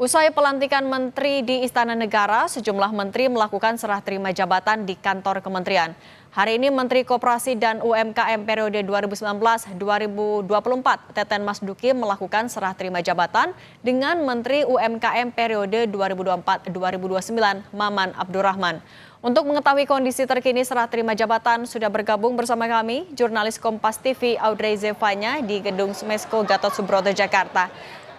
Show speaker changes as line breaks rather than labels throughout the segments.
Usai pelantikan menteri di Istana Negara, sejumlah menteri melakukan serah terima jabatan di kantor kementerian. Hari ini Menteri Koperasi dan UMKM periode 2019-2024, Teten Mas Duki melakukan serah terima jabatan dengan Menteri UMKM periode 2024-2029, Maman Abdurrahman. Untuk mengetahui kondisi terkini serah terima jabatan, sudah bergabung bersama kami, jurnalis Kompas TV Audrey Zevanya di Gedung Smesco Gatot Subroto, Jakarta.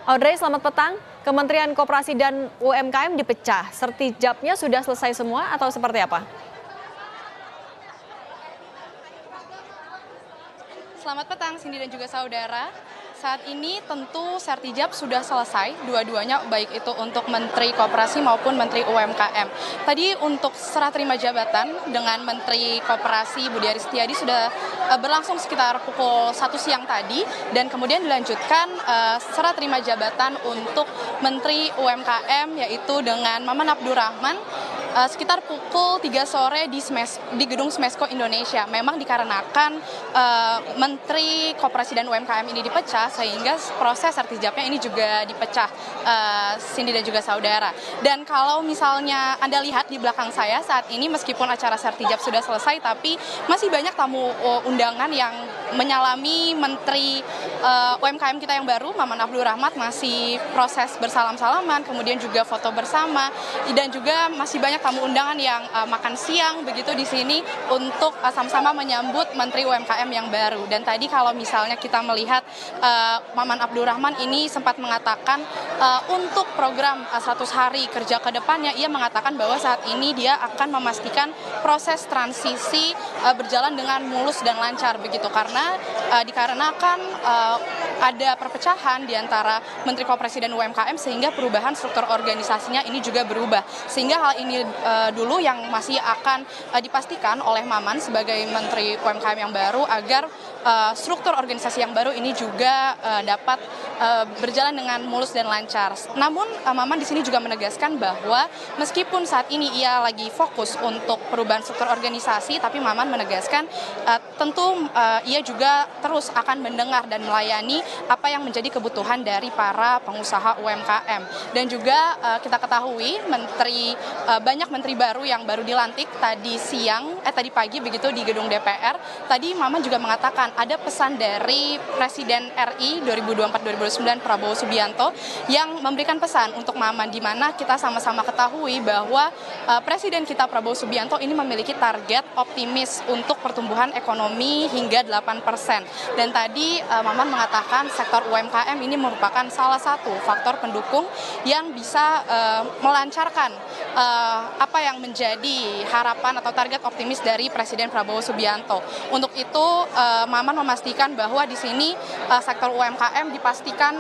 Audrey, selamat petang. Kementerian Koperasi dan UMKM dipecah. Sertijabnya sudah selesai semua atau seperti apa?
Selamat petang, Cindy dan juga saudara. Saat ini tentu sertijab sudah selesai, dua-duanya baik itu untuk Menteri Koperasi maupun Menteri UMKM. Tadi untuk serah terima jabatan dengan Menteri Koperasi Budi Aris Setiadi sudah berlangsung sekitar pukul 1 siang tadi, dan kemudian dilanjutkan serah terima jabatan untuk Menteri UMKM yaitu dengan Maman Abdurrahman sekitar pukul 3 sore di Gedung Smesco Indonesia. Memang dikarenakan Menteri Koperasi dan UMKM ini dipecah, sehingga proses sertijabnya ini juga dipecah, Cindy dan juga saudara. Dan kalau misalnya Anda lihat di belakang saya saat ini, meskipun acara sertijab sudah selesai, tapi masih banyak tamu undangan yang menyalami Menteri UMKM kita yang baru, Maman Abdurrahman, masih proses bersalam-salaman, kemudian juga foto bersama, dan juga masih banyak tamu undangan yang makan siang begitu di sini untuk sama-sama menyambut Menteri UMKM yang baru. Dan tadi kalau misalnya kita melihat Maman Abdurrahman ini sempat mengatakan untuk program 100 hari kerja ke depannya, ia mengatakan bahwa saat ini dia akan memastikan proses transisi berjalan dengan mulus dan lancar begitu, karena dikarenakan ada perpecahan di antara Menteri Koperasi dan UMKM, sehingga perubahan struktur organisasinya ini juga berubah. Sehingga hal ini dulu yang masih akan dipastikan oleh Maman sebagai Menteri UMKM yang baru, agar struktur organisasi yang baru ini juga dapat berjalan dengan mulus dan lancar. Namun Maman di sini juga menegaskan bahwa meskipun saat ini ia lagi fokus untuk perubahan struktur organisasi, tapi Maman menegaskan tentu ia juga terus akan mendengar dan melayani apa yang menjadi kebutuhan dari para pengusaha UMKM. Dan juga kita ketahui banyak menteri baru yang baru dilantik tadi pagi begitu di gedung DPR. Tadi Maman juga mengatakan ada pesan dari Presiden RI 2024-2029 Prabowo Subianto yang memberikan pesan untuk Maman, di mana kita sama-sama ketahui bahwa Presiden kita Prabowo Subianto ini memiliki target optimis untuk pertumbuhan ekonomi hingga 8%. Dan tadi Maman mengatakan sektor UMKM ini merupakan salah satu faktor pendukung yang bisa melancarkan apa yang menjadi harapan atau target optimis dari Presiden Prabowo Subianto. Untuk itu Maman memastikan bahwa di sini sektor UMKM dipastikan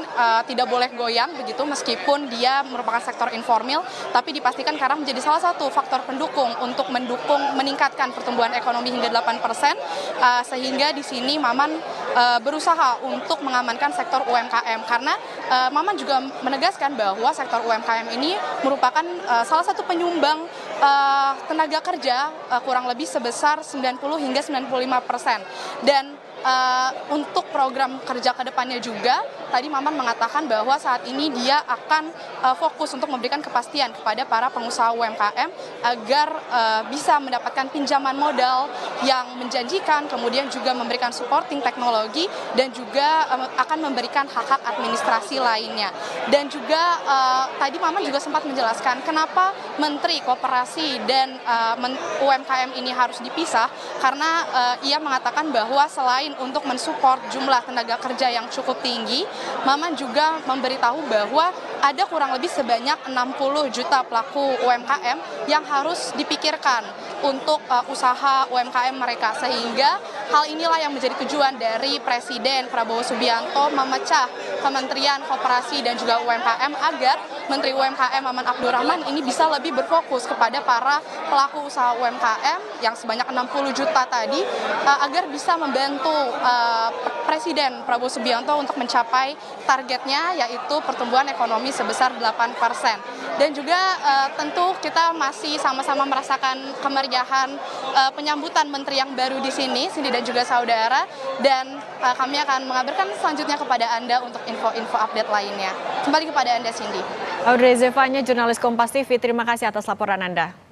tidak boleh goyang begitu, meskipun dia merupakan sektor informal, tapi dipastikan karena menjadi salah satu faktor pendukung untuk meningkatkan pertumbuhan ekonomi hingga 8%, sehingga di sini Maman berusaha untuk mengamankan sektor UMKM, karena Maman juga menegaskan bahwa sektor UMKM ini merupakan salah satu penyumbang tenaga kerja kurang lebih sebesar 90 hingga 95%. Dan untuk program kerja ke depannya juga, tadi Maman mengatakan bahwa saat ini dia akan fokus untuk memberikan kepastian kepada para pengusaha UMKM agar bisa mendapatkan pinjaman modal yang menjanjikan, kemudian juga memberikan supporting teknologi, dan juga akan memberikan hak-hak administrasi lainnya. Dan juga tadi Maman juga sempat menjelaskan kenapa Menteri Koperasi dan UMKM ini harus dipisah, karena ia mengatakan bahwa selain untuk mensupport jumlah tenaga kerja yang cukup tinggi, Maman juga memberitahu bahwa ada kurang lebih sebanyak 60 juta pelaku UMKM yang harus dipikirkan untuk usaha UMKM mereka, sehingga hal inilah yang menjadi tujuan dari Presiden Prabowo Subianto memecah Kementerian Koperasi dan juga UMKM, agar Menteri UMKM Maman Abdurrahman ini bisa lebih berfokus kepada para pelaku usaha UMKM yang sebanyak 60 juta tadi, agar bisa membantu Presiden Prabowo Subianto untuk mencapai targetnya, yaitu pertumbuhan ekonomi sebesar 8%. Dan juga tentu kita masih sama-sama merasakan kemeriahan penyambutan menteri yang baru di sini, Cindy dan juga saudara, dan kami akan mengabarkan selanjutnya kepada Anda untuk info-info update lainnya. Kembali kepada Anda, Cindy.
Audrey Zevanya, jurnalis Kompas TV, terima kasih atas laporan Anda.